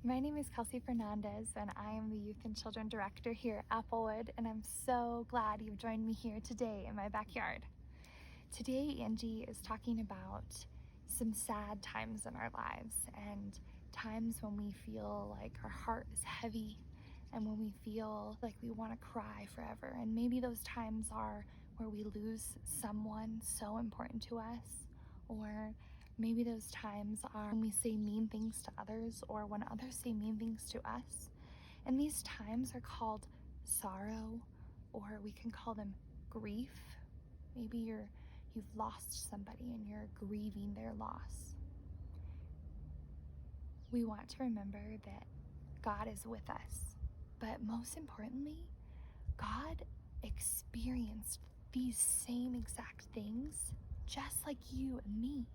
My name is Kelsey Fernandez, and I am the Youth and Children Director here at Applewood, and I'm so glad you've joined me here today in my backyard. Today, Angie is talking about some sad times in our lives and times when we feel like our heart is heavy and when we feel like we want to cry forever. And maybe those times are where we lose someone so important to us, or maybe those times are when we say mean things to others or when others say mean things to us. And these times are called sorrow, or we can call them grief. Maybe you've lost somebody and you're grieving their loss. We want to remember that God is with us, but most importantly, God experienced these same exact things just like you and me.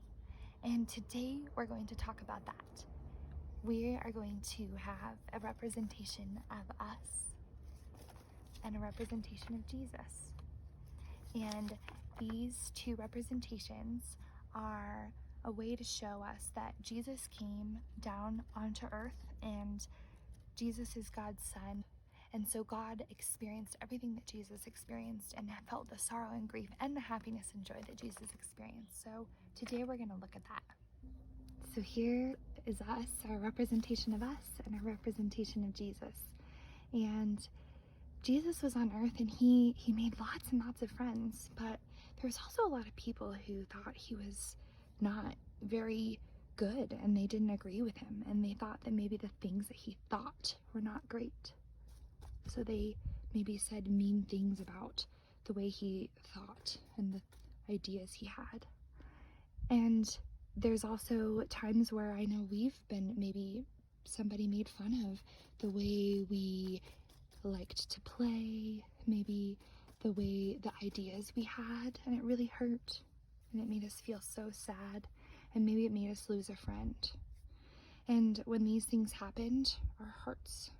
And today we're going to talk about that. We are going to have a representation of us and a representation of Jesus. And these two representations are a way to show us that Jesus came down onto earth and Jesus is God's son. And so God experienced everything that Jesus experienced and felt the sorrow and grief and the happiness and joy that Jesus experienced. So today we're going to look at that. So here is us, our representation of us and our representation of Jesus. And Jesus was on earth and he made lots and lots of friends, but there was also a lot of people who thought he was not very good and they didn't agree with him, and they thought that maybe the things that he thought were not great. So they maybe said mean things about the way he thought and the ideas he had. And there's also times where I know we've been, maybe somebody made fun of the way we liked to play, maybe the ideas we had, and it really hurt and it made us feel so sad, and maybe it made us lose a friend. And when these things happened, our hearts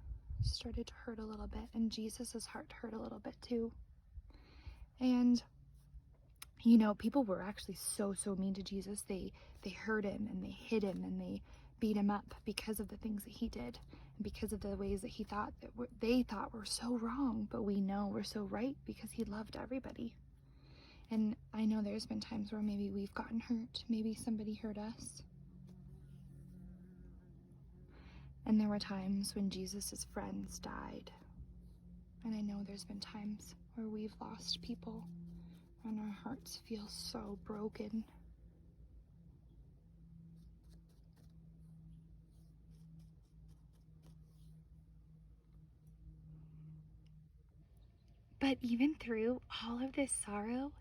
started to hurt a little bit, and Jesus's heart hurt a little bit too. And you know, people were actually so mean to Jesus. They hurt him and they hit him and they beat him up because of the things that he did and because of the ways that he thought that they thought were so wrong, but we know were so right because he loved everybody. And I know there's been times where maybe we've gotten hurt, maybe somebody hurt us. And there were times when Jesus's friends died. And I know there's been times where we've lost people and our hearts feel so broken. But even through all of this sorrow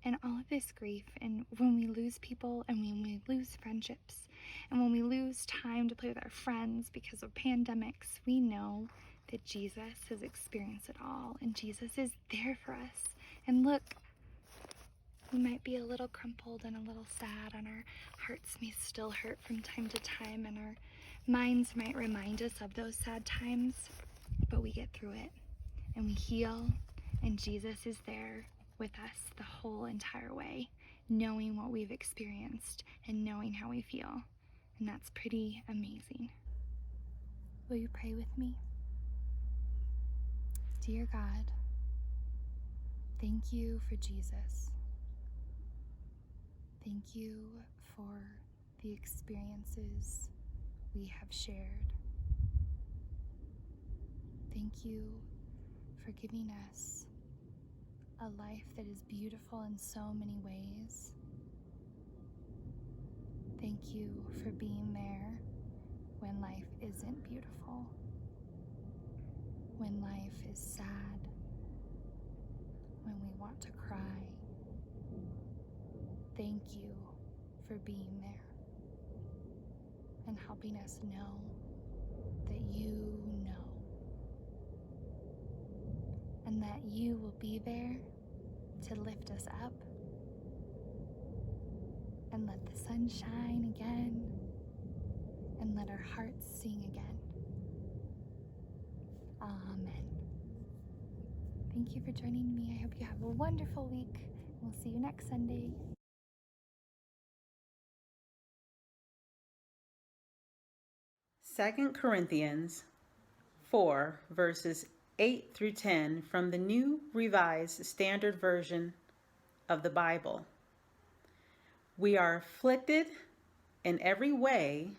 and all of this grief, and when we lose people and when we lose friendships and when we lose time to play with our friends because of pandemics, we know that Jesus has experienced it all, and Jesus is there for us. And look, we might be a little crumpled and a little sad, and our hearts may still hurt from time to time, and our minds might remind us of those sad times, but we get through it and we heal, and Jesus is there with us the whole entire way, knowing what we've experienced and knowing how we feel. And that's pretty amazing. Will you pray with me? Dear God, thank you for Jesus. Thank you for the experiences we have shared. Thank you for giving us a life that is beautiful in so many ways. Thank you for being there when life isn't beautiful, when life is sad, when we want to cry. Thank you for being there and helping us know that you know, and that you will be there to lift us up and let the sun shine again and let our hearts sing again. Amen. Thank you for joining me. I hope you have a wonderful week. We'll see you next Sunday. 2 Corinthians 4, verses 8 through 10 from the New Revised Standard Version of the Bible. We are afflicted in every way,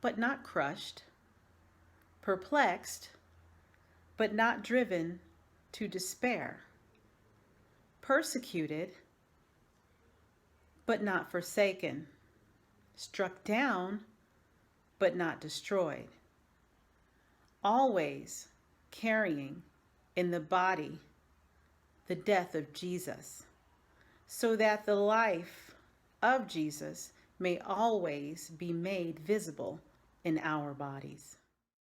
but not crushed, perplexed, but not driven to despair, persecuted, but not forsaken, struck down, but not destroyed, always carrying in the body the death of Jesus, so that the life of Jesus may always be made visible in our bodies.